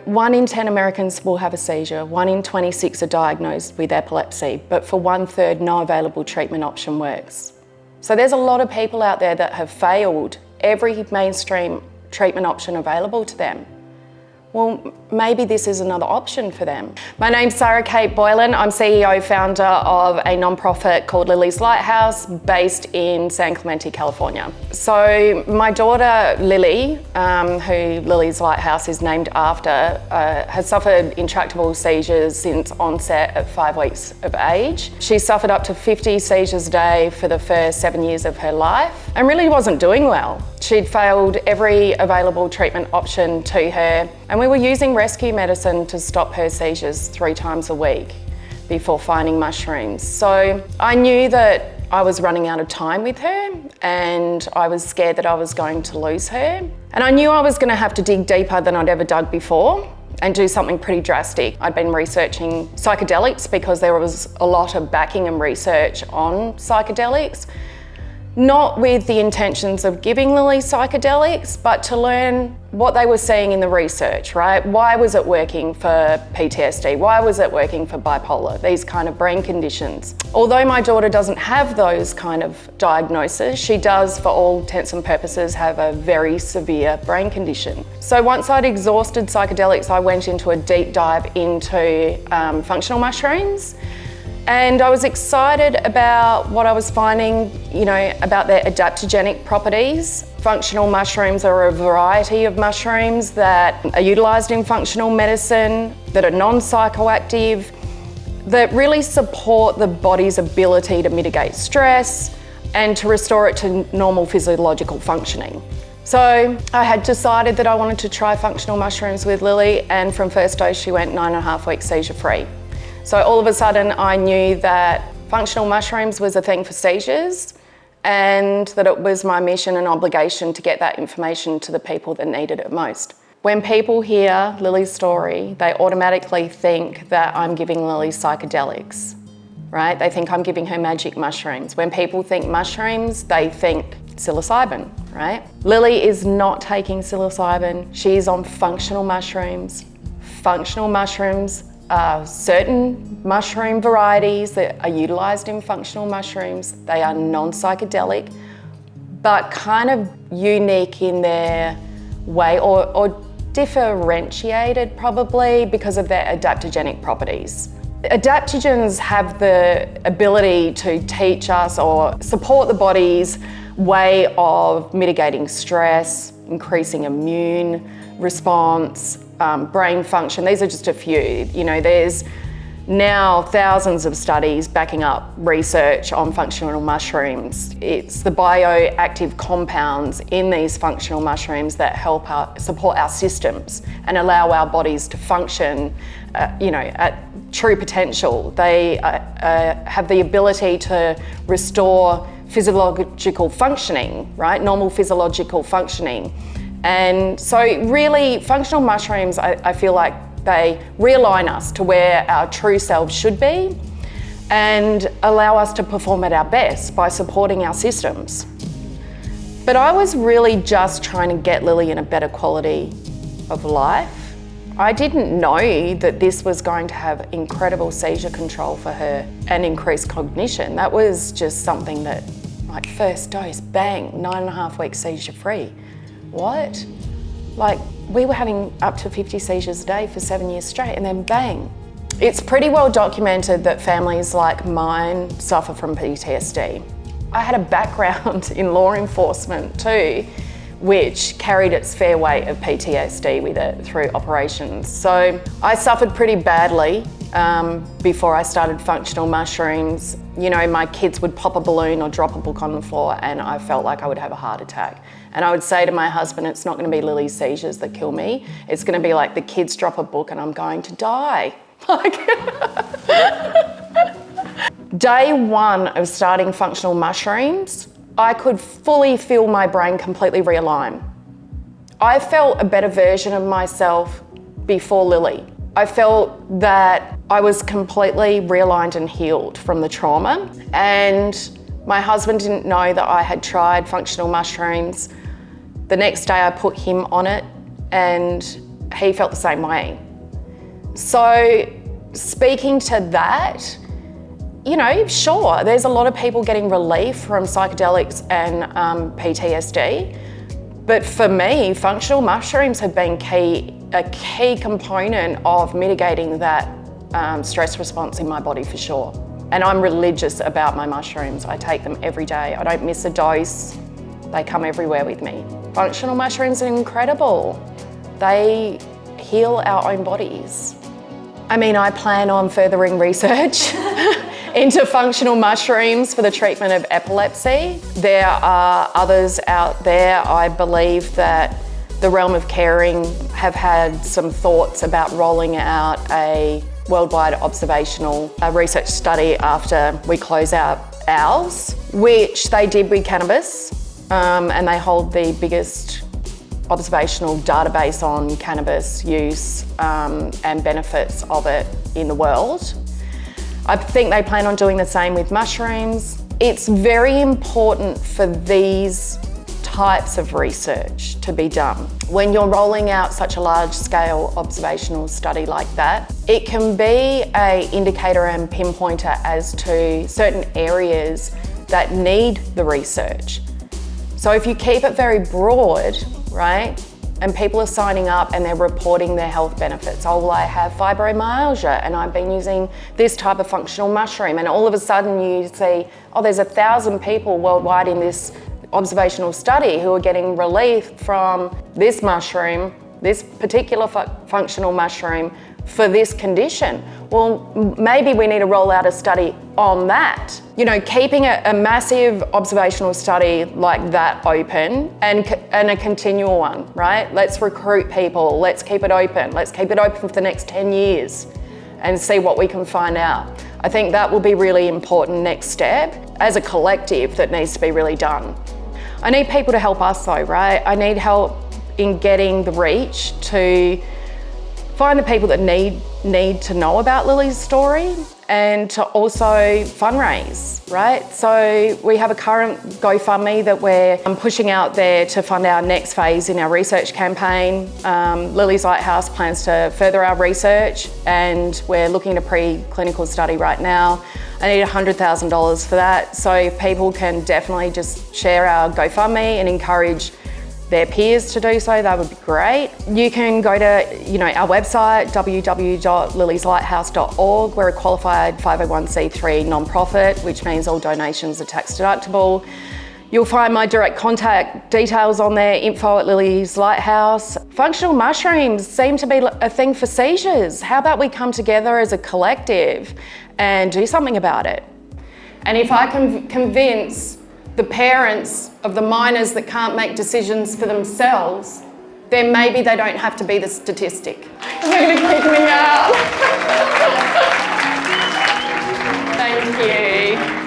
1 in 10 Americans will have a seizure, 1 in 26 are diagnosed with epilepsy, but for 1/3, no available treatment option works. So there's a lot of people out there that have failed every mainstream treatment option available to them. Well, maybe this is another option for them. My name's Sarah Kate Boylan. I'm CEO founder of a nonprofit called Lily's Lighthouse based in San Clemente, California. So my daughter Lily, who Lily's Lighthouse is named after, has suffered intractable seizures since onset at 5 weeks of age. She suffered up to 50 seizures a day for the first 7 years of her life and really wasn't doing well. She'd failed every available treatment option to her, and we were using rescue medicine to stop her seizures 3 times a week before finding mushrooms. So I knew that I was running out of time with her, and I was scared that I was going to lose her. And I knew I was going to have to dig deeper than I'd ever dug before and do something pretty drastic. I'd been researching psychedelics because there was a lot of backing and research on psychedelics. Not with the intentions of giving Lily psychedelics, but to learn what they were seeing in the research, right? Why was it working for PTSD? Why was it working for bipolar? These kind of brain conditions. Although my daughter doesn't have those kind of diagnoses, she does, for all intents and purposes, have a very severe brain condition. So once I'd exhausted psychedelics, I went into a deep dive into functional mushrooms. And I was excited about what I was finding, about their adaptogenic properties. Functional mushrooms are a variety of mushrooms that are utilised in functional medicine, that are non-psychoactive, that really support the body's ability to mitigate stress and to restore it to normal physiological functioning. So I had decided that I wanted to try functional mushrooms with Lily, and from first dose she went 9.5 weeks seizure-free. So all of a sudden I knew that functional mushrooms was a thing for seizures, and that it was my mission and obligation to get that information to the people that needed it most. When people hear Lily's story, they automatically think that I'm giving Lily psychedelics, right? They think I'm giving her magic mushrooms. When people think mushrooms, they think psilocybin, right? Lily is not taking psilocybin. She's on functional mushrooms. Functional mushrooms are certain mushroom varieties that are utilised in functional mushrooms. They are non-psychedelic, but kind of unique in their way, or differentiated probably because of their adaptogenic properties. Adaptogens have the ability to teach us or support the body's way of mitigating stress, increasing immune response, brain function. These are just a few. There's now thousands of studies backing up research on functional mushrooms. It's the bioactive compounds in these functional mushrooms that help support our systems and allow our bodies to function, at true potential. They have the ability to restore physiological functioning, right? Normal physiological functioning. And so really, functional mushrooms, I feel like they realign us to where our true selves should be and allow us to perform at our best by supporting our systems. But I was really just trying to get Lily in a better quality of life. I didn't know that this was going to have incredible seizure control for her and increased cognition. That was just something that, like, first dose, bang, 9.5 weeks seizure-free. What? Like, we were having up to 50 seizures a day for 7 years straight, and then bang. It's pretty well documented that families like mine suffer from PTSD. I had a background in law enforcement too, which carried its fair weight of PTSD with it through operations. So I suffered pretty badly before I started functional mushrooms. My kids would pop a balloon or drop a book on the floor and I felt like I would have a heart attack. And I would say to my husband, it's not going to be Lily's seizures that kill me. It's going to be like the kids drop a book and I'm going to die. Day one of starting functional mushrooms, I could fully feel my brain completely realign. I felt a better version of myself before Lily. I felt that I was completely realigned and healed from the trauma, and my husband didn't know that I had tried functional mushrooms. The next day I put him on it, and he felt the same way. So speaking to that, you know, sure, there's a lot of people getting relief from psychedelics and PTSD, but for me, functional mushrooms have been a key component of mitigating that stress response in my body for sure. And I'm religious about my mushrooms. I take them every day. I don't miss a dose. They come everywhere with me. Functional mushrooms are incredible. They heal our own bodies. I mean, I plan on furthering research into functional mushrooms for the treatment of epilepsy. There are others out there. I believe that the realm of caring have had some thoughts about rolling out a worldwide observational research study after we close out ours, which they did with cannabis, and they hold the biggest observational database on cannabis use and benefits of it in the world. I think they plan on doing the same with mushrooms. It's very important for these types of research to be done. When you're rolling out such a large-scale observational study like that, it can be an indicator and pinpointer as to certain areas that need the research. So if you keep it very broad, right, and people are signing up and they're reporting their health benefits. Oh, well, I have fibromyalgia and I've been using this type of functional mushroom, and all of a sudden you see, oh, there's 1,000 people worldwide in this observational study who are getting relief from this mushroom, this particular functional mushroom for this condition. Well, maybe we need to roll out a study on that. You know, keeping a massive observational study like that open and a continual one, right? Let's recruit people, let's keep it open. Let's keep it open for the next 10 years and see what we can find out. I think that will be really important next step as a collective that needs to be really done. I need people to help us though, right? I need help in getting the reach to find the people that need to know about Lily's story and to also fundraise, right? So we have a current GoFundMe that we're pushing out there to fund our next phase in our research campaign. Lily's Lighthouse plans to further our research, and we're looking at a pre-clinical study right now. I need $100,000 for that. So if people can definitely just share our GoFundMe and encourage their peers to do so, that would be great. You can go to our website, www.lilieslighthouse.org. We're a qualified 501c3 nonprofit, which means all donations are tax deductible. You'll find my direct contact details on there, info@Lily's Lighthouse. Functional mushrooms seem to be a thing for seizures. How about we come together as a collective and do something about it? And if I can convince the parents of the minors that can't make decisions for themselves, then maybe they don't have to be the statistic. They're going to kick me out. Thank you.